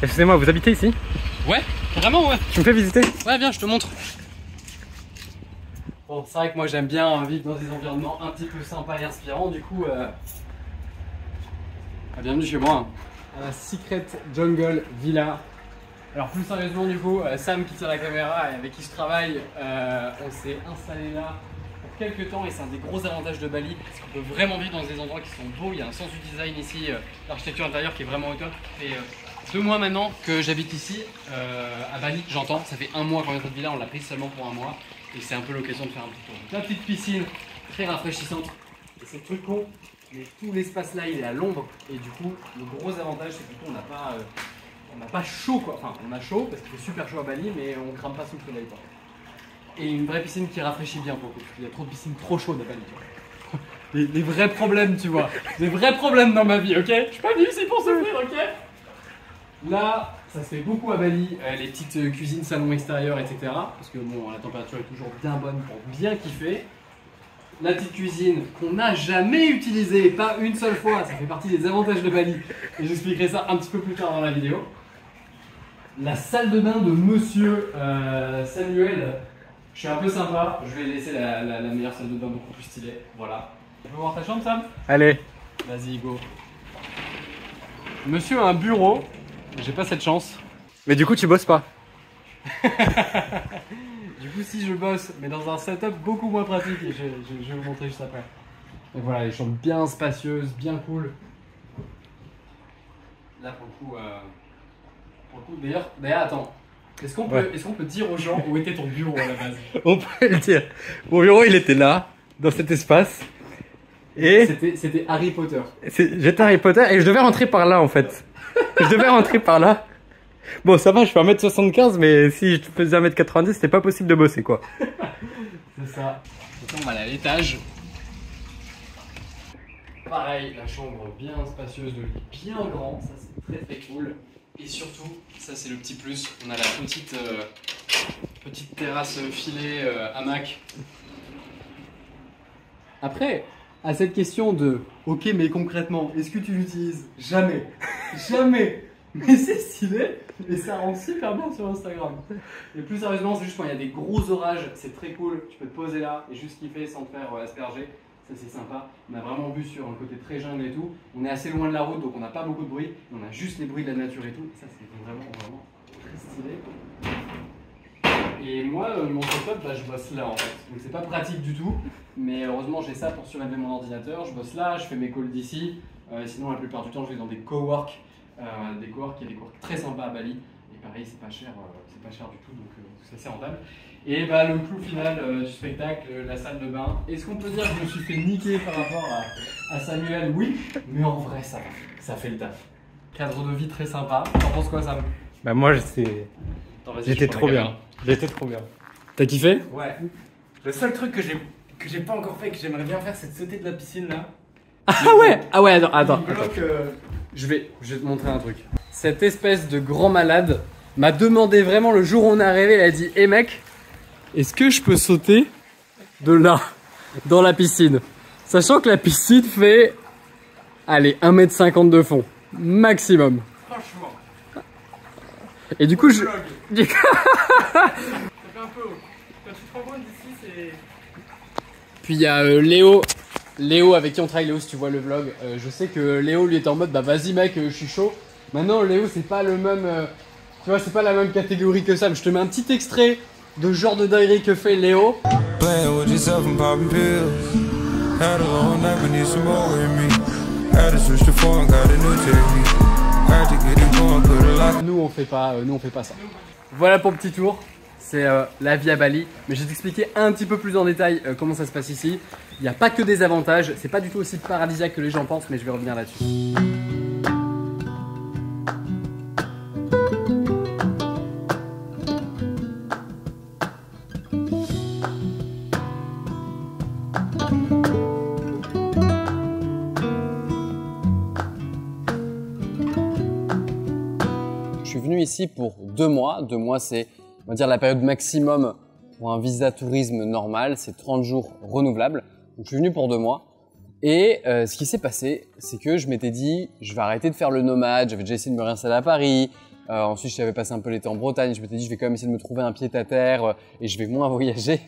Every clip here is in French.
Excusez-moi, vous habitez ici? Ouais, carrément ouais. Tu me fais visiter? Ouais, viens, je te montre. Bon, c'est vrai que moi j'aime bien vivre dans des environnements un petit peu sympas et inspirants, du coup... bienvenue chez moi. Secret Jungle Villa. Alors plus sérieusement du coup, Sam qui tient la caméra et avec qui je travaille, on s'est installé là pour quelques temps et c'est un des gros avantages de Bali parce qu'on peut vraiment vivre dans des endroits qui sont beaux. Il y a un sens du design ici, l'architecture intérieure qui est vraiment au top. Ça fait 2 mois maintenant que j'habite ici à Bali, j'entends. Ça fait 1 mois qu'on est dans cette villa, on l'a prise seulement pour 1 mois et c'est un peu l'occasion de faire un petit tour. Donc, la petite piscine très rafraîchissante et c'est le truc con, mais tout l'espace là il est à l'ombre et du coup le gros avantage c'est que du coup on n'a pas chaud quoi, enfin on a chaud parce qu'il fait super chaud à Bali mais on crame pas sous le soleil quoi. Et une vraie piscine qui rafraîchit bien pour le coup, il y a trop de piscines trop chaudes à Bali tu vois. Les vrais problèmes tu vois, des vrais problèmes dans ma vie, ok? Je suis pas venu ici pour souffrir, ok? Là, ça se fait beaucoup à Bali, les petites cuisines, salons extérieurs, etc. Parce que bon, la température est toujours bien bonne pour bien kiffer. La petite cuisine qu'on n'a jamais utilisée, pas une seule fois, ça fait partie des avantages de Bali. Et j'expliquerai ça un petit peu plus tard dans la vidéo. La salle de bain de monsieur Samuel. Je suis un peu sympa, je vais laisser la meilleure salle de bain beaucoup plus stylée. Voilà. Tu peux voir ta chambre, Sam? Allez. Vas-y, go. Monsieur a un bureau. J'ai pas cette chance. Mais du coup, tu bosses pas? Du coup, si je bosse, mais dans un setup beaucoup moins pratique, et je vais vous montrer juste après. Et voilà, les chambres bien spacieuses, bien cool. Là, pour le coup, d'ailleurs, attends. Est-ce qu'on peut dire aux gens où était ton bureau à la base? On peut le dire. Mon bureau, il était là, dans cet espace. Et c'était Harry Potter. J'étais Harry Potter et je devais rentrer par là en fait. Je devais rentrer par là. Bon, ça va, je fais 1m75, mais si je faisais 1m90, c'était pas possible de bosser quoi. C'est ça. Donc on va aller à l'étage. Pareil, la chambre bien spacieuse, le lit bien grand, ça c'est très très cool. Et surtout, ça c'est le petit plus, on a la petite terrasse filée hamac. Après, à cette question de ok mais concrètement, est-ce que tu l'utilises? Jamais. Jamais. Mais c'est stylé et ça rend super bien sur Instagram. Et plus sérieusement, c'est juste quand il y a des gros orages, c'est très cool, tu peux te poser là et juste kiffer sans te faire asperger. Ça c'est sympa. On a vraiment vu sur un côté très jungle et tout. On est assez loin de la route donc on n'a pas beaucoup de bruit. On a juste les bruits de la nature et tout. Et ça c'est vraiment très stylé. Et moi, mon setup, je bosse là en fait. Donc c'est pas pratique du tout. Mais heureusement j'ai ça pour surélever mon ordinateur. Je bosse là, je fais mes calls d'ici. Sinon la plupart du temps je vais dans des cowork. Il y a des cowork très sympas à Bali. Et pareil, c'est pas cher du tout. Donc c'est assez rentable. Et le clou final du spectacle, la salle de bain. Est-ce qu'on peut dire que je me suis fait niquer par rapport à Samuel? Oui, mais en vrai ça fait le taf. Cadre de vie très sympa. T'en penses quoi, Sam? Bah moi j'étais trop bien. J'étais trop bien. T'as kiffé? Ouais. Le seul truc que j'ai pas encore fait et que j'aimerais bien faire, c'est de sauter de la piscine là. Ah ouais, attends. Je vais te montrer un truc. Cette espèce de grand malade m'a demandé vraiment le jour où on est arrivé, il a dit hey mec, est-ce que je peux sauter de là, dans la piscine? Sachant que la piscine fait, allez, 1,50 m de fond, maximum. Franchement. Et du coup, ça fait un peu haut. Quand tu te rends compte d'ici, c'est... Puis il y a Léo avec qui on travaille. Léo, si tu vois le vlog, je sais que Léo lui était en mode bah vas-y mec, je suis chaud. Maintenant Léo c'est pas le même, tu vois, c'est pas la même catégorie que Sam. Je te mets un petit extrait de genre de dinguerie que fait Léo. Nous on fait pas ça. Voilà pour le petit tour. C'est la vie à Bali, mais je vais t'expliquer un petit peu plus en détail comment ça se passe ici. Il n'y a pas que des avantages, c'est pas du tout aussi paradisiaque que les gens pensent, mais je vais revenir là-dessus. Je suis venu ici pour 2 mois. 2 mois, c'est, on va dire, la période maximum pour un visa tourisme normal. C'est 30 jours renouvelables. Donc, je suis venu pour 2 mois. Et ce qui s'est passé, c'est que je m'étais dit, je vais arrêter de faire le nomade. J'avais déjà essayé de me réinstaller à Paris. Ensuite, j'avais passé un peu l'été en Bretagne. Je m'étais dit, je vais quand même essayer de me trouver un pied-à-terre et je vais moins voyager.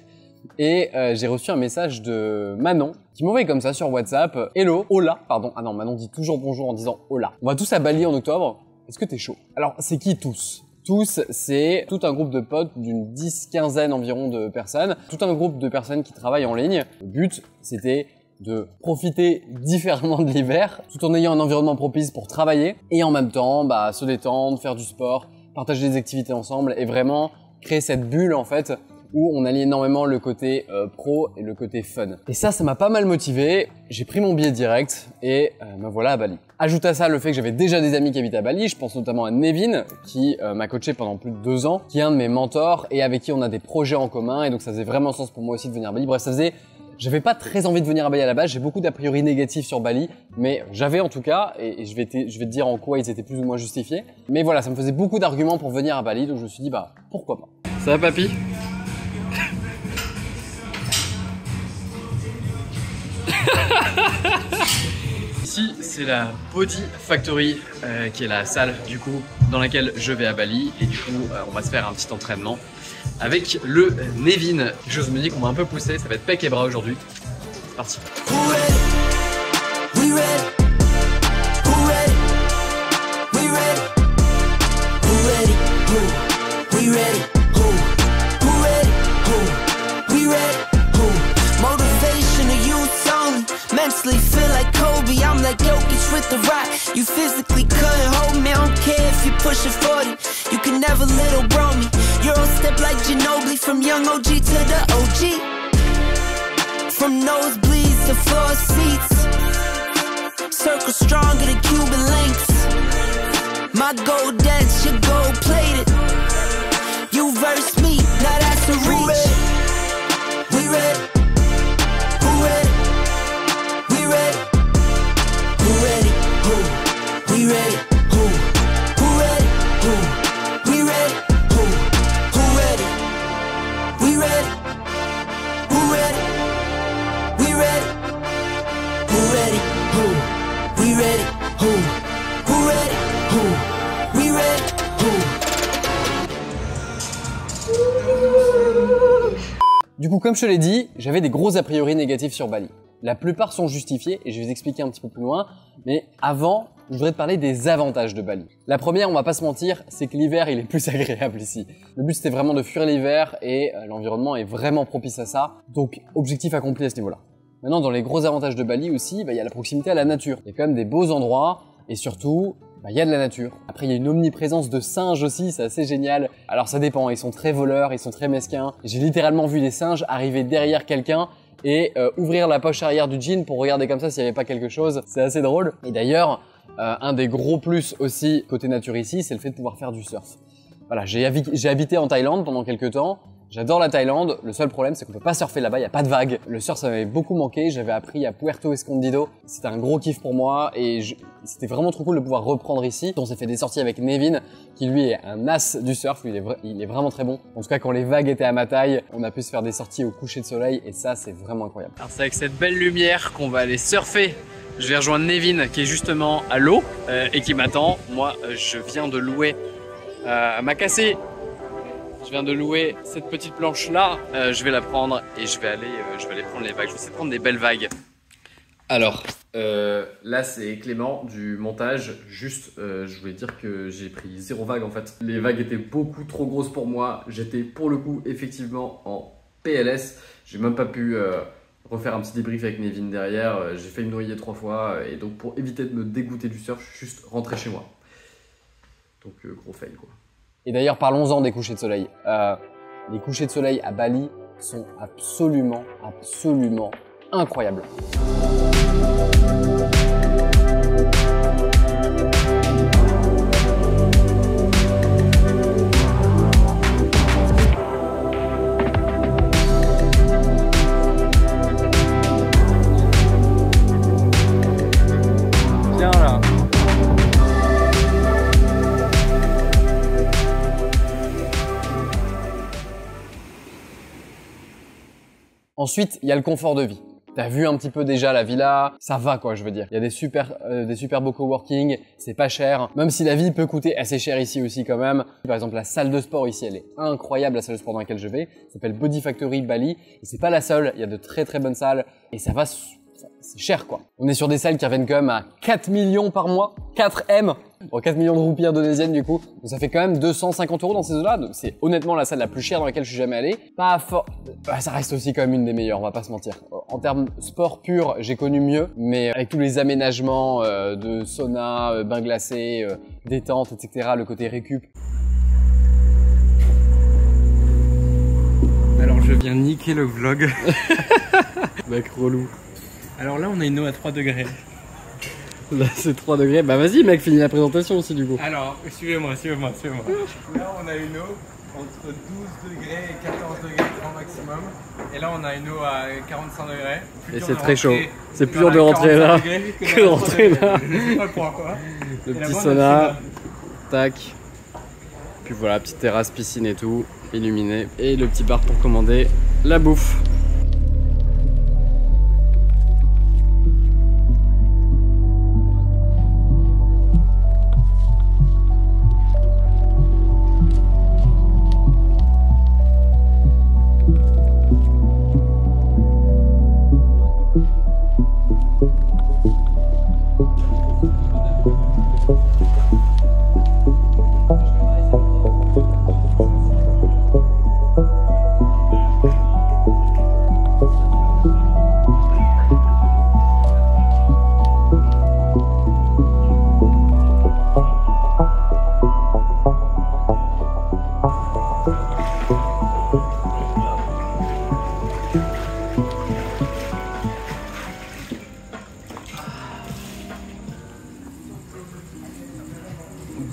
Et j'ai reçu un message de Manon qui m'envoyait comme ça sur WhatsApp. Hello, hola, pardon. Ah non, Manon dit toujours bonjour en disant hola. On va tous à Bali en octobre. Est-ce que t'es chaud? Alors, c'est qui tous? Tous, c'est tout un groupe de potes d'une 10-15aine environ de personnes. Tout un groupe de personnes qui travaillent en ligne. Le but, c'était de profiter différemment de l'hiver, tout en ayant un environnement propice pour travailler et en même temps, se détendre, faire du sport, partager des activités ensemble et vraiment créer cette bulle en fait où on allie énormément le côté pro et le côté fun. Et ça m'a pas mal motivé. J'ai pris mon billet direct et me voilà à Bali. Ajoute à ça le fait que j'avais déjà des amis qui habitent à Bali. Je pense notamment à Nevin qui m'a coaché pendant plus de 2 ans, qui est un de mes mentors et avec qui on a des projets en commun et donc ça faisait vraiment sens pour moi aussi de venir à Bali. Bref, j'avais pas très envie de venir à Bali à la base, j'ai beaucoup d'a priori négatifs sur Bali, mais j'avais en tout cas, et je vais te dire en quoi ils étaient plus ou moins justifiés. Mais voilà, ça me faisait beaucoup d'arguments pour venir à Bali, donc je me suis dit pourquoi pas. Ça va papy? Ici c'est la Body Factory qui est la salle du coup dans laquelle je vais à Bali et du coup on va se faire un petit entraînement avec le Nevin. Je me dis qu'on va un peu pousser, ça va être pec et bras aujourd'hui. C'est parti. Mentally feel like Kobe, I'm like Jokic with the rock. You physically couldn't hold me, I don't care if you push it 40. You can never little bro me. Euro step like Ginobili, from young OG to the OG. From nosebleeds to floor seats. Circle stronger than Cuban links. My gold dance, your gold plated. You verse me, now that's a reach. We ready? Who ready? We ready? Who ready? Who? We ready? Who? Who ready? Who? We ready? Who? Who ready? We ready? Who ready? We ready? Who ready? Who? We ready? Who? Who ready? Who? We ready? Who? Du coup, comme je te l'ai dit, j'avais des gros a priori négatifs sur Bali. La plupart sont justifiés et je vais vous expliquer un petit peu plus loin. Mais avant, je voudrais te parler des avantages de Bali. La première, on va pas se mentir, c'est que l'hiver, il est plus agréable ici. Le but, c'était vraiment de fuir l'hiver et l'environnement est vraiment propice à ça. Donc, objectif accompli à ce niveau-là. Maintenant, dans les gros avantages de Bali aussi, il y a la proximité à la nature. Il y a quand même des beaux endroits et surtout, il y a de la nature. Après, il y a une omniprésence de singes aussi, c'est assez génial. Alors ça dépend, ils sont très voleurs, ils sont très mesquins. J'ai littéralement vu des singes arriver derrière quelqu'un et ouvrir la poche arrière du jean pour regarder comme ça s'il n'y avait pas quelque chose. C'est assez drôle. Et d'ailleurs, un des gros plus aussi côté nature ici, c'est le fait de pouvoir faire du surf. Voilà, j'ai habité en Thaïlande pendant quelques temps. J'adore la Thaïlande, le seul problème c'est qu'on peut pas surfer là-bas, il y a pas de vagues. Le surf ça m'avait beaucoup manqué, j'avais appris à Puerto Escondido, c'était un gros kiff pour moi et c'était vraiment trop cool de pouvoir reprendre ici. On s'est fait des sorties avec Nevin qui lui est un as du surf, il est vraiment très bon. En tout cas quand les vagues étaient à ma taille, on a pu se faire des sorties au coucher de soleil et ça c'est vraiment incroyable. Alors c'est avec cette belle lumière qu'on va aller surfer. Je vais rejoindre Nevin qui est justement à l'eau et qui m'attend. Moi je viens de louer ma cassée. Je viens de louer cette petite planche là, je vais la prendre et je vais aller prendre les vagues, je vais essayer de prendre des belles vagues. Alors, là c'est Clément du montage, juste je voulais dire que j'ai pris 0 vague en fait. Les vagues étaient beaucoup trop grosses pour moi, j'étais pour le coup effectivement en PLS, j'ai même pas pu refaire un petit débrief avec Nevin derrière, j'ai failli me noyer 3 fois et donc pour éviter de me dégoûter du surf, je suis juste rentré chez moi. Donc gros fail quoi. Et d'ailleurs, parlons-en des couchers de soleil. Les couchers de soleil à Bali sont absolument incroyables. Viens là. Ensuite, il y a le confort de vie. T'as vu un petit peu déjà la villa, ça va quoi, je veux dire. Il y a des super beaux coworking, c'est pas cher. Même si la vie peut coûter assez cher ici aussi quand même. Par exemple, la salle de sport ici, elle est incroyable, la salle de sport dans laquelle je vais. Ça s'appelle Body Factory Bali. Et c'est pas la seule, il y a de très très bonnes salles. Et ça va, c'est cher quoi. On est sur des salles qui reviennent quand même à 4 millions par mois, 4 M. Bon, 4 millions de roupies indonésiennes du coup. Donc ça fait quand même 250 € dans ces eaux-là. Donc c'est honnêtement la salle la plus chère dans laquelle je suis jamais allé. Pas fort. Bah, ça reste aussi quand même une des meilleures, on va pas se mentir. En termes sport pur, j'ai connu mieux. Mais avec tous les aménagements de sauna, bain glacé, détente, etc. Le côté récup. Alors je viens niquer le vlog. Mec relou. Alors là on a une eau à 3 degrés. Là c'est 3 degrés. Bah vas-y mec, finis la présentation aussi du coup. Alors suivez-moi. Là on a une eau entre 12 degrés et 14 degrés grand maximum. Et là on a une eau à 45 degrés. Et c'est très chaud. C'est plus dur de rentrer là que de rentrer là. Je sais pas pourquoi. Le petit sauna. Tac. Puis voilà, petite terrasse, piscine et tout, illuminé. Et le petit bar pour commander la bouffe.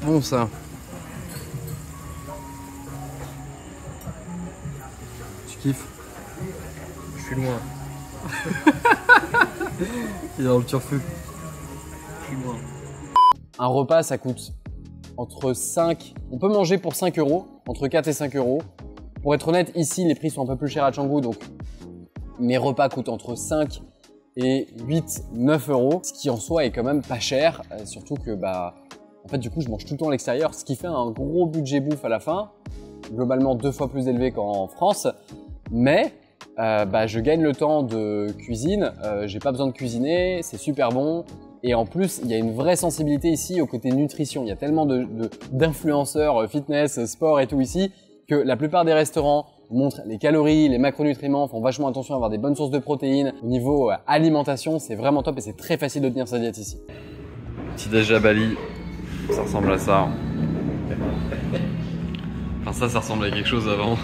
Bon ça. Tu kiffes? Je suis loin. Il est dans le turfu. Je suis loin. Un repas ça coûte entre 5, on peut manger pour 5 €, entre 4 et 5 €. Pour être honnête, ici les prix sont un peu plus chers à Canggu, donc mes repas coûtent entre 5 et 8, 9 €, ce qui en soi est quand même pas cher, surtout que bah en fait du coup je mange tout le temps à l'extérieur, ce qui fait un gros budget bouffe à la fin, globalement 2 fois plus élevé qu'en France, mais bah, je gagne le temps de cuisine, j'ai pas besoin de cuisiner, c'est super bon. Et en plus, il y a une vraie sensibilité ici au côté nutrition. Il y a tellement d'influenceurs fitness, sport et tout ici que la plupart des restaurants montrent les calories, les macronutriments, font vachement attention à avoir des bonnes sources de protéines. Au niveau alimentation, c'est vraiment top et c'est très facile de tenir sa diète ici. Petit déj à Bali, ça ressemble à ça. Enfin ça ressemble à quelque chose avant.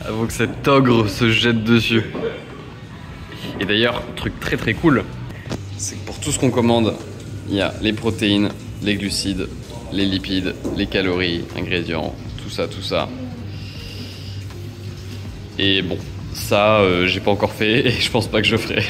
Avant que cet ogre se jette dessus. Et d'ailleurs, truc très très cool, c'est que pour tout ce qu'on commande, il y a les protéines, les glucides, les lipides, les calories, ingrédients, tout ça. Et bon, ça, j'ai pas encore fait et je pense pas que je le ferai.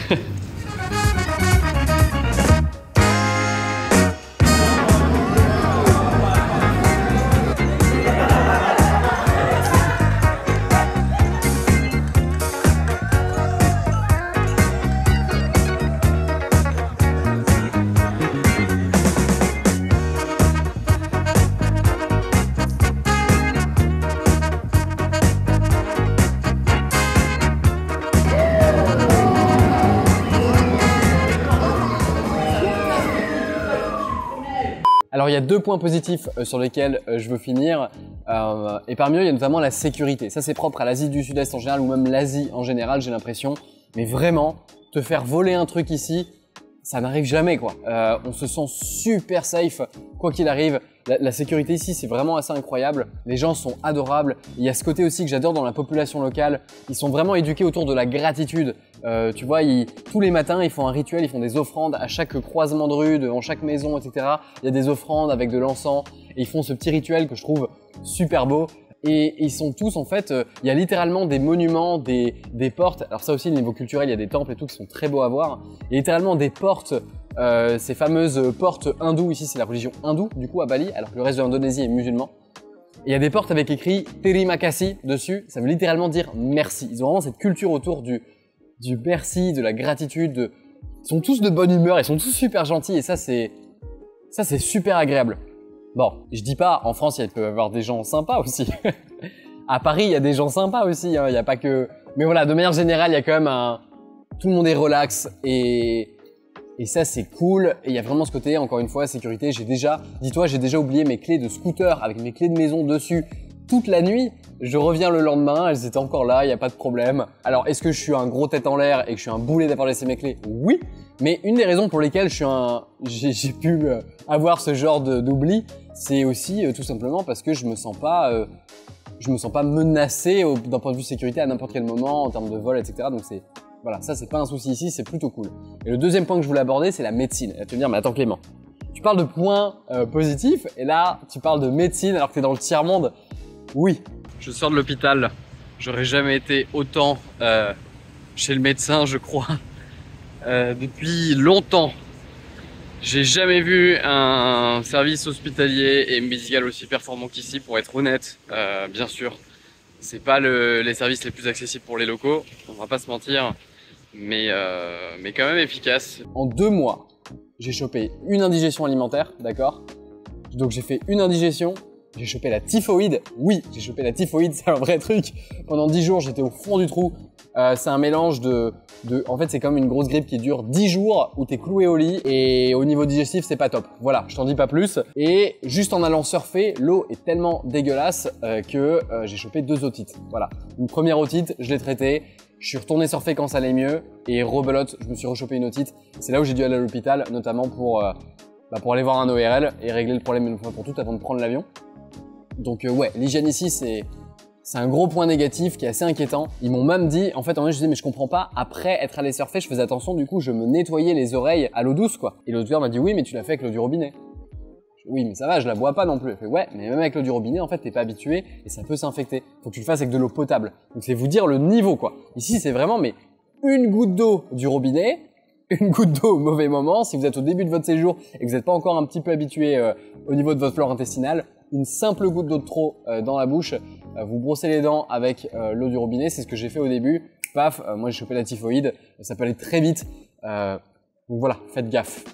Alors il y a 2 points positifs sur lesquels je veux finir et parmi eux il y a notamment la sécurité. Ça c'est propre à l'Asie du Sud-Est en général ou même l'Asie en général j'ai l'impression. Mais vraiment, te faire voler un truc ici, ça n'arrive jamais quoi. On se sent super safe quoi qu'il arrive. La sécurité ici c'est vraiment assez incroyable. Les gens sont adorables. Il y a ce côté aussi que j'adore dans la population locale. Ils sont vraiment éduqués autour de la gratitude. Tu vois, tous les matins ils font un rituel, ils font des offrandes à chaque croisement de rue, dans chaque maison, etc. Il y a des offrandes avec de l'encens et ils font ce petit rituel que je trouve super beau. Et ils sont tous en fait, il y a littéralement des monuments, des portes. Alors ça aussi, le niveau culturel, il y a des temples et tout qui sont très beaux à voir. Il y a littéralement des portes, ces fameuses portes hindoues. Ici, c'est la religion hindoue, du coup, à Bali, alors que le reste de l'Indonésie est musulman. Et il y a des portes avec écrit Terima kasih dessus. Ça veut littéralement dire merci. Ils ont vraiment cette culture autour du du merci, de la gratitude. Ils sont tous de bonne humeur, ils sont tous super gentils et ça c'est super agréable. Bon, je dis pas, en France il peut y avoir des gens sympas aussi. À Paris il y a des gens sympas aussi, hein, il y a pas que... Mais voilà, de manière générale il y a quand même tout le monde est relax et ça c'est cool. Et il y a vraiment ce côté, encore une fois, sécurité. Dis-toi, j'ai déjà oublié mes clés de scooter avec mes clés de maison dessus toute la nuit. Je reviens le lendemain, elles étaient encore là, il n'y a pas de problème. Alors, est-ce que je suis un gros tête en l'air et que je suis un boulet d'avoir laissé mes clés? Oui. Mais une des raisons pour lesquelles j'ai pu avoir ce genre d'oubli, c'est aussi tout simplement parce que je me sens pas menacé d'un point de vue sécurité à n'importe quel moment en termes de vol, etc. Donc voilà, ça c'est pas un souci ici, c'est plutôt cool. Et le deuxième point que je voulais aborder, c'est la médecine. Et là, tu vas me dire, mais attends Clément, tu parles de points positifs et là tu parles de médecine alors que t'es dans le tiers-monde. Oui. Je sors de l'hôpital, j'aurais jamais été autant chez le médecin, je crois, depuis longtemps. J'ai jamais vu un service hospitalier et médical aussi performant qu'ici, pour être honnête. Bien sûr, c'est pas les services les plus accessibles pour les locaux, on va pas se mentir, mais quand même efficace. En 2 mois, j'ai chopé une indigestion alimentaire, d'accord? Donc j'ai fait une indigestion. J'ai chopé la typhoïde. Oui, j'ai chopé la typhoïde, c'est un vrai truc. Pendant 10 jours, j'étais au fond du trou. C'est un mélange en fait, c'est comme une grosse grippe qui dure 10 jours où t'es cloué au lit et au niveau digestif, c'est pas top. Voilà, je t'en dis pas plus. Et juste en allant surfer, l'eau est tellement dégueulasse que j'ai chopé 2 otites. Voilà. Une première otite, je l'ai traitée. Je suis retourné surfer quand ça allait mieux et rebelote, je me suis rechopé une otite. C'est là où j'ai dû aller à l'hôpital, notamment pour aller voir un ORL et régler le problème une fois pour toutes avant de prendre l'avion. Donc ouais, l'hygiène ici, c'est un gros point négatif qui est assez inquiétant. Ils m'ont même dit, en fait, en vrai, je disais, mais je comprends pas, après être allé surfer, je faisais attention, du coup, je me nettoyais les oreilles à l'eau douce, quoi. Et l'autre m'a dit, oui, mais tu l'as fait avec l'eau du robinet. Oui, mais ça va, je la bois pas non plus. Elle fait, ouais, mais même avec l'eau du robinet, en fait, t'es pas habitué et ça peut s'infecter. Faut que tu le fasses avec de l'eau potable. Donc c'est vous dire le niveau, quoi. Ici, c'est vraiment, mais une goutte d'eau du robinet, une goutte d'eau au mauvais moment. Si vous êtes au début de votre séjour et que vous n'êtes pas encore un petit peu habitué au niveau de votre flore intestinale, une simple goutte d'eau de trop dans la bouche, vous brossez les dents avec l'eau du robinet, c'est ce que j'ai fait au début. Paf, moi j'ai chopé la typhoïde, ça peut aller très vite. Donc voilà, faites gaffe.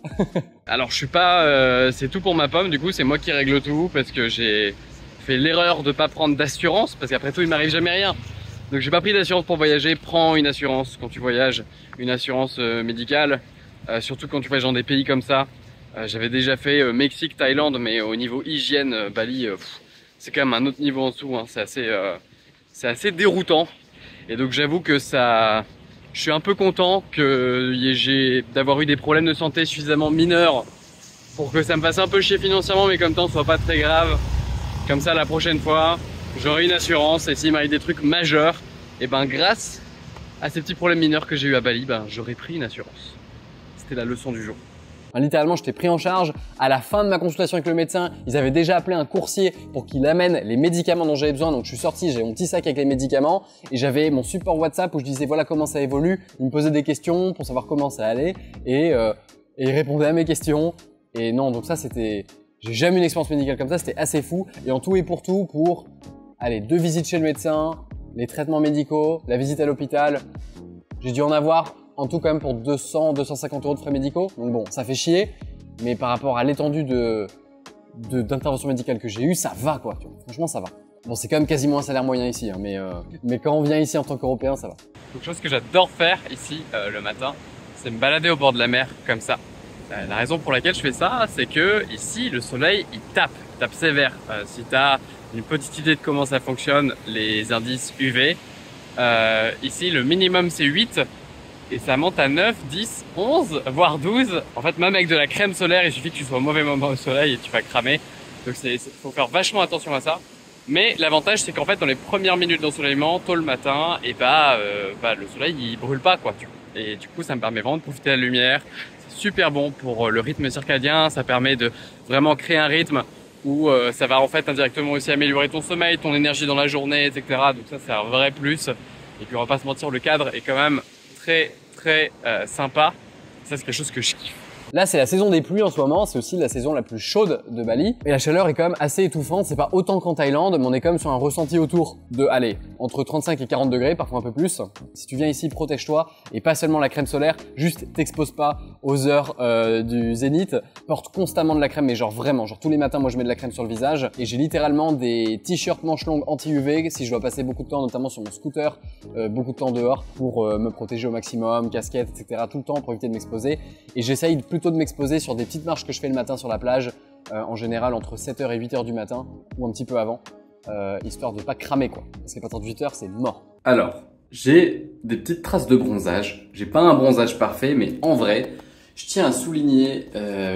Alors je suis pas, c'est tout pour ma pomme, du coup c'est moi qui règle tout parce que j'ai fait l'erreur de pas prendre d'assurance parce qu'après tout il m'arrive jamais rien. Donc j'ai pas pris d'assurance pour voyager. Prends une assurance quand tu voyages, une assurance médicale, surtout quand tu voyages dans des pays comme ça. J'avais déjà fait Mexique, Thaïlande, mais au niveau hygiène, Bali, c'est quand même un autre niveau en dessous. Hein. C'est assez déroutant. Et donc j'avoue que je suis un peu content d'avoir eu des problèmes de santé suffisamment mineurs pour que ça me fasse un peu chier financièrement, mais comme temps, ce soit pas très grave. Comme ça, la prochaine fois, j'aurai une assurance et s'il m'arrive des trucs majeurs, et ben grâce à ces petits problèmes mineurs que j'ai eu à Bali, ben j'aurais pris une assurance. C'était la leçon du jour. Littéralement, j'étais pris en charge. À la fin de ma consultation avec le médecin, ils avaient déjà appelé un coursier pour qu'il amène les médicaments dont j'avais besoin. Donc je suis sorti, j'ai mon petit sac avec les médicaments et j'avais mon support WhatsApp où je disais voilà comment ça évolue. Il me posait des questions pour savoir comment ça allait et il répondait à mes questions. Et non, donc ça c'était... J'ai jamais eu une expérience médicale comme ça, c'était assez fou. Et en tout et pour tout, pour 2 visites chez le médecin, les traitements médicaux, la visite à l'hôpital, j'ai dû en avoir en tout quand même pour 200-250 € de frais médicaux. Donc bon, ça fait chier, mais par rapport à l'étendue d'intervention médicale que j'ai eu, ça va quoi. Tu vois. Franchement, ça va. Bon, c'est quand même quasiment un salaire moyen ici, hein, mais quand on vient ici en tant qu'Européen, ça va. Quelque chose que j'adore faire ici le matin, c'est me balader au bord de la mer comme ça. La raison pour laquelle je fais ça, c'est que ici le soleil il tape sévère. Si tu as une petite idée de comment ça fonctionne, les indices UV, ici le minimum c'est 8. Et ça monte à 9, 10, 11, voire 12. En fait, même avec de la crème solaire, il suffit que tu sois au mauvais moment au soleil et tu vas cramer. Donc faut faire vachement attention à ça. Mais l'avantage, c'est qu'en fait, dans les premières minutes d'ensoleillement, tôt le matin, et le soleil, il brûle pas, quoi. Et du coup, ça me permet vraiment de profiter de la lumière. C'est super bon pour le rythme circadien. Ça permet de vraiment créer un rythme où ça va en fait indirectement aussi améliorer ton sommeil, ton énergie dans la journée, etc. Donc ça, c'est un vrai plus. Et puis, on va pas se mentir, le cadre est quand même très sympa. Ça, c'est quelque chose que je kiffe. Là, c'est la saison des pluies en ce moment, c'est aussi la saison la plus chaude de Bali. Et la chaleur est quand même assez étouffante, c'est pas autant qu'en Thaïlande, mais on est quand même sur un ressenti autour de, allez, entre 35 et 40 degrés, parfois un peu plus. Si tu viens ici, protège-toi, et pas seulement la crème solaire, juste t'expose pas aux heures du zénith. Porte constamment de la crème, mais genre vraiment, genre tous les matins, moi je mets de la crème sur le visage. Et j'ai littéralement des t-shirts manches longues anti-UV si je dois passer beaucoup de temps, notamment sur mon scooter, beaucoup de temps dehors pour me protéger au maximum, casquette, etc. tout le temps pour éviter de m'exposer. Et j'essaye plutôt de m'exposer sur des petites marches que je fais le matin sur la plage, en général entre 7h et 8h du matin, ou un petit peu avant, histoire de pas cramer quoi. Parce qu'à partir de 8h, c'est mort. Alors, j'ai des petites traces de bronzage. J'ai pas un bronzage parfait, mais en vrai, je tiens à souligner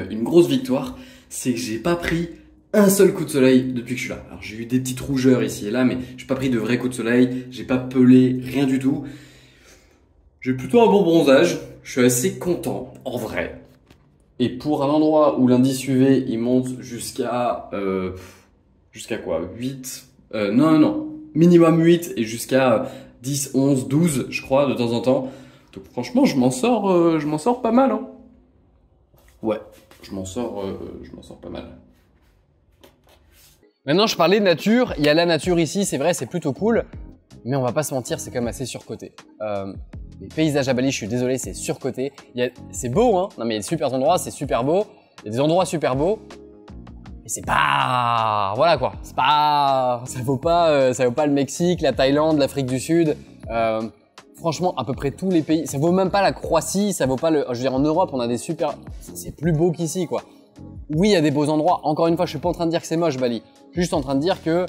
une grosse victoire, c'est que j'ai pas pris un seul coup de soleil depuis que je suis là. Alors j'ai eu des petites rougeurs ici et là, mais j'ai pas pris de vrais coups de soleil, j'ai pas pelé, rien du tout. J'ai plutôt un bon bronzage, je suis assez content, en vrai. Et pour un endroit où l'indice UV, il monte jusqu'à... jusqu'à quoi 8 non, minimum 8 et jusqu'à 10, 11, 12, je crois, de temps en temps. Donc franchement, je m'en sors pas mal, hein. Ouais, je m'en sors pas mal. Maintenant, je parlais de nature. Il y a la nature ici, c'est vrai, c'est plutôt cool. Mais on va pas se mentir, c'est quand même assez surcoté. Les paysages à Bali, je suis désolé, c'est surcoté. C'est beau, hein. Non, mais il y a des super endroits, c'est super beau. Il y a des endroits super beaux. Mais c'est pas... Voilà, quoi. C'est pas... Ça vaut pas le Mexique, la Thaïlande, l'Afrique du Sud. Franchement, à peu près tous les pays. Ça vaut même pas la Croatie, ça vaut pas le... Je veux dire, en Europe, on a des super... C'est plus beau qu'ici, quoi. Oui, il y a des beaux endroits. Encore une fois, je suis pas en train de dire que c'est moche, Bali. Je suis juste en train de dire que,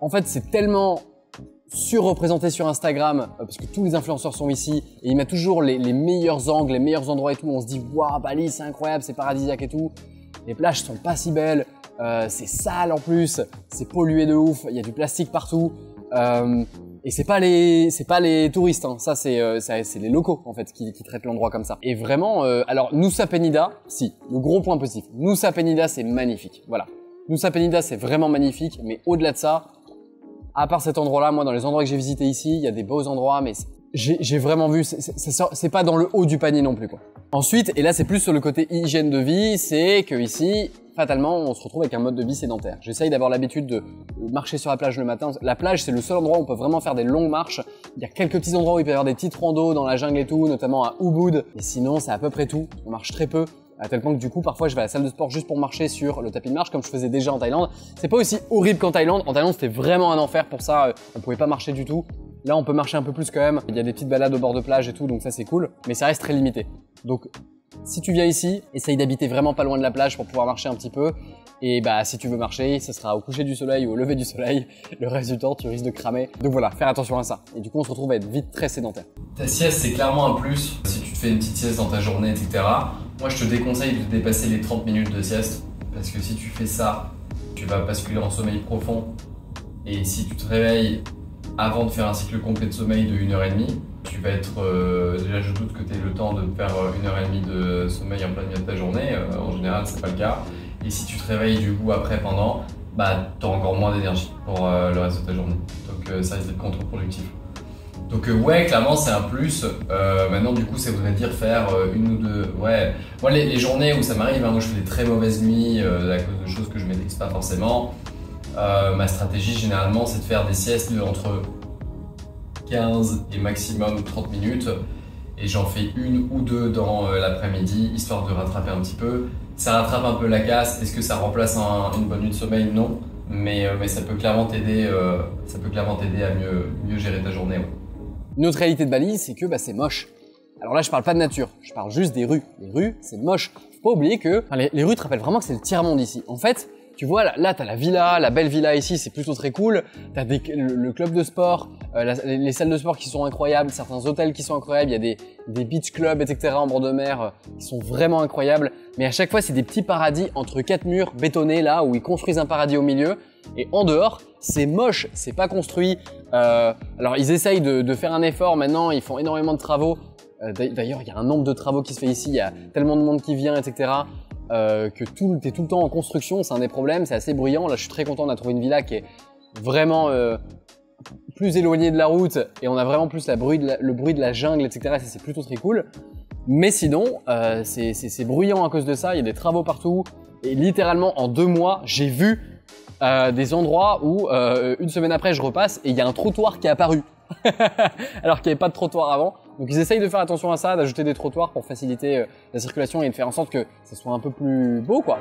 en fait, c'est tellement surreprésenté sur Instagram, parce que tous les influenceurs sont ici, et ils mettent toujours les meilleurs angles, les meilleurs endroits et tout. On se dit, waouh, Bali, c'est incroyable, c'est paradisiaque et tout. Les plages sont pas si belles, c'est sale en plus, c'est pollué de ouf, il y a du plastique partout. Et c'est pas les touristes, hein. Ça c'est les locaux en fait qui traitent l'endroit comme ça. Et vraiment, alors Nusa Penida, si, le gros point positif, Nusa Penida c'est magnifique, voilà. Nusa Penida c'est vraiment magnifique, mais au-delà de ça, à part cet endroit-là, moi dans les endroits que j'ai visités ici, il y a des beaux endroits, mais j'ai vraiment vu, c'est pas dans le haut du panier non plus quoi. Ensuite, et là c'est plus sur le côté hygiène de vie, c'est que ici, fatalement, on se retrouve avec un mode de vie sédentaire. J'essaye d'avoir l'habitude de marcher sur la plage le matin. La plage, c'est le seul endroit où on peut vraiment faire des longues marches. Il y a quelques petits endroits où il peut y avoir des petites randos dans la jungle et tout, notamment à Ubud. Et sinon, c'est à peu près tout. On marche très peu. À tel point que du coup, parfois, je vais à la salle de sport juste pour marcher sur le tapis de marche, comme je faisais déjà en Thaïlande. C'est pas aussi horrible qu'en Thaïlande. En Thaïlande, c'était vraiment un enfer pour ça. On pouvait pas marcher du tout. Là, on peut marcher un peu plus quand même. Il y a des petites balades au bord de plage et tout, donc ça, c'est cool. Mais ça reste très limité. Donc, si tu viens ici, essaye d'habiter vraiment pas loin de la plage pour pouvoir marcher un petit peu. Et bah, si tu veux marcher, ce sera au coucher du soleil ou au lever du soleil. Le reste du temps, tu risques de cramer. Donc voilà, faire attention à ça. Et du coup, on se retrouve à être vite très sédentaire. Ta sieste, c'est clairement un plus. Si tu te fais une petite sieste dans ta journée, etc. Moi, je te déconseille de dépasser les 30 minutes de sieste. Parce que si tu fais ça, tu vas basculer en sommeil profond. Et si tu te réveilles avant de faire un cycle complet de sommeil de 1h30, tu vas être... déjà, je doute que tu aies le temps de faire 1h30 de sommeil en plein milieu de ta journée. En général, c'est pas le cas. Et si tu te réveilles du coup après, pendant, bah, tu auras encore moins d'énergie pour le reste de ta journée. Donc ça risque d'être contre-productif. Donc ouais, clairement, c'est un plus. Maintenant, du coup, ça voudrait dire faire une ou deux... Ouais, moi, les journées où ça m'arrive, hein, où je fais des très mauvaises nuits à cause de choses que je maîtrise pas forcément, ma stratégie, généralement, c'est de faire des siestes entre 15 et maximum 30 minutes. Et j'en fais une ou deux dans l'après-midi, histoire de rattraper un petit peu. Ça rattrape un peu la casse. Est-ce que ça remplace une bonne nuit de sommeil? Non. Mais ça peut clairement t'aider à mieux gérer ta journée. Ouais. Une autre réalité de Bali, c'est que bah, c'est moche. Alors là, je parle pas de nature, je parle juste des rues. Les rues, c'est moche. Faut pas oublier que les rues te rappellent vraiment que c'est le tiers-monde ici. En fait, tu vois, là, t'as la villa, la belle villa ici, c'est plutôt très cool. T'as le club de sport, les salles de sport qui sont incroyables, certains hôtels qui sont incroyables, il y a des beach clubs, etc. en bord de mer qui sont vraiment incroyables. Mais à chaque fois, c'est des petits paradis entre quatre murs bétonnés là, où ils construisent un paradis au milieu. Et en dehors, c'est moche, c'est pas construit. Alors, ils essayent de faire un effort maintenant, ils font énormément de travaux. D'ailleurs, il y a un nombre de travaux qui se fait ici, il y a tellement de monde qui vient, etc. Que t'es tout le temps en construction, c'est un des problèmes, c'est assez bruyant. Là, je suis très content, on a trouvé une villa qui est vraiment plus éloignée de la route et on a vraiment plus le bruit de la jungle, etc. Ça, c'est plutôt très cool. Mais sinon, c'est bruyant à cause de ça, il y a des travaux partout. Et littéralement, en 2 mois, j'ai vu des endroits où, une semaine après, je repasse et il y a un trottoir qui est apparu. Alors qu'il n'y avait pas de trottoir avant. Donc ils essayent de faire attention à ça, d'ajouter des trottoirs pour faciliter la circulation et de faire en sorte que ça soit un peu plus beau, quoi.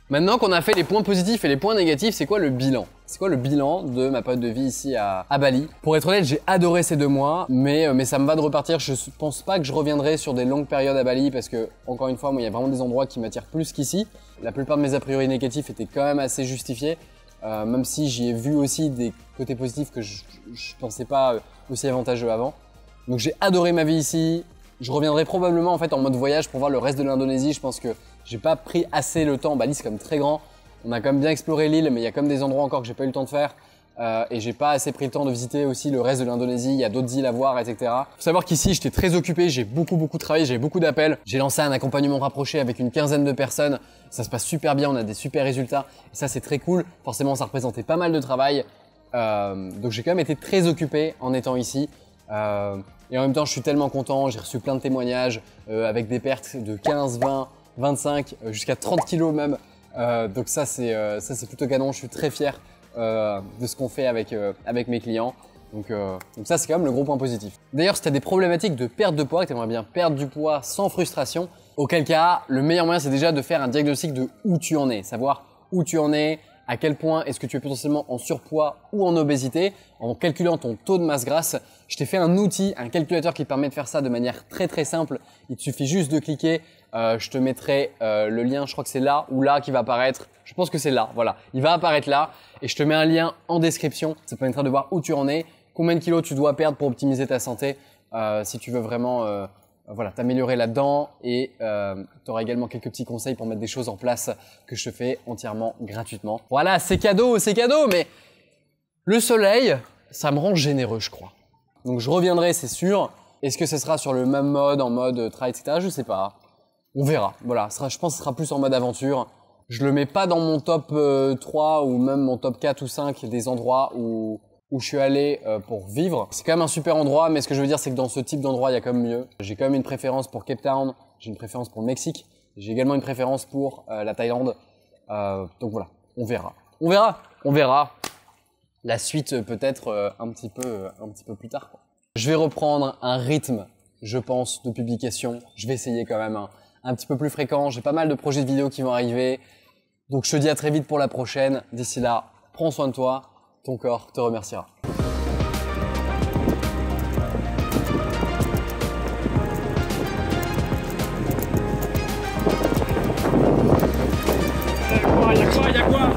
Maintenant qu'on a fait les points positifs et les points négatifs, c'est quoi le bilan? C'est quoi le bilan de ma période de vie ici à Bali? Pour être honnête, j'ai adoré ces 2 mois, mais ça me va de repartir. Je pense pas que je reviendrai sur des longues périodes à Bali parce que, encore une fois, moi, il y a vraiment des endroits qui m'attirent plus qu'ici. La plupart de mes a priori négatifs étaient quand même assez justifiés, même si j'y ai vu aussi des côtés positifs que je pensais pas aussi avantageux avant. Donc j'ai adoré ma vie ici. Je reviendrai probablement en fait en mode voyage pour voir le reste de l'Indonésie. Je pense que j'ai pas pris assez le temps. Bali c'est comme très grand. On a quand même bien exploré l'île, mais il y a comme des endroits encore que j'ai pas eu le temps de faire. Et j'ai pas assez pris le temps de visiter aussi le reste de l'Indonésie. Il y a d'autres îles à voir, etc. Faut savoir qu'ici j'étais très occupé. J'ai beaucoup travaillé. J'ai beaucoup d'appels. J'ai lancé un accompagnement rapproché avec une quinzaine de personnes. Ça se passe super bien. On a des super résultats. Et ça c'est très cool. Forcément ça représentait pas mal de travail. Donc j'ai quand même été très occupé en étant ici. Et en même temps, je suis tellement content. J'ai reçu plein de témoignages avec des pertes de 15, 20, 25, jusqu'à 30 kilos même. Donc ça, c'est plutôt canon. Je suis très fier de ce qu'on fait avec mes clients. Donc ça, c'est quand même le gros point positif. D'ailleurs, si tu as des problématiques de perte de poids, que tu aimerais bien perdre du poids sans frustration, auquel cas, le meilleur moyen, c'est déjà de faire un diagnostic de où tu en es. Savoir où tu en es, à quel point est-ce que tu es potentiellement en surpoids ou en obésité, en calculant ton taux de masse grasse. Je t'ai fait un outil, un calculateur qui permet de faire ça de manière très simple. Il te suffit juste de cliquer. Je te mettrai le lien, je crois que c'est là ou là qui va apparaître. Je pense que c'est là, voilà. Il va apparaître là et je te mets un lien en description. Ça te permettra de voir où tu en es, combien de kilos tu dois perdre pour optimiser ta santé si tu veux vraiment voilà, t'améliorer là-dedans et tu auras également quelques petits conseils pour mettre des choses en place que je te fais entièrement gratuitement. Voilà, c'est cadeau, mais le soleil, ça me rend généreux, je crois. Donc je reviendrai, c'est sûr. Est-ce que ce sera sur le même mode, en mode trail, etc. Je sais pas. On verra. Voilà, je pense que ce sera plus en mode aventure. Je le mets pas dans mon top 3 ou même mon top 4 ou 5 des endroits où je suis allé pour vivre. C'est quand même un super endroit, mais ce que je veux dire, c'est que dans ce type d'endroit, il y a quand même mieux. J'ai quand même une préférence pour Cape Town, j'ai une préférence pour le Mexique, j'ai également une préférence pour la Thaïlande. Donc voilà, on verra. La suite peut-être un petit peu plus tard, quoi. Je vais reprendre un rythme, je pense, de publication. Je vais essayer quand même un petit peu plus fréquent. J'ai pas mal de projets de vidéos qui vont arriver. Donc je te dis à très vite pour la prochaine. D'ici là, prends soin de toi. Ton corps te remerciera. Y'a quoi?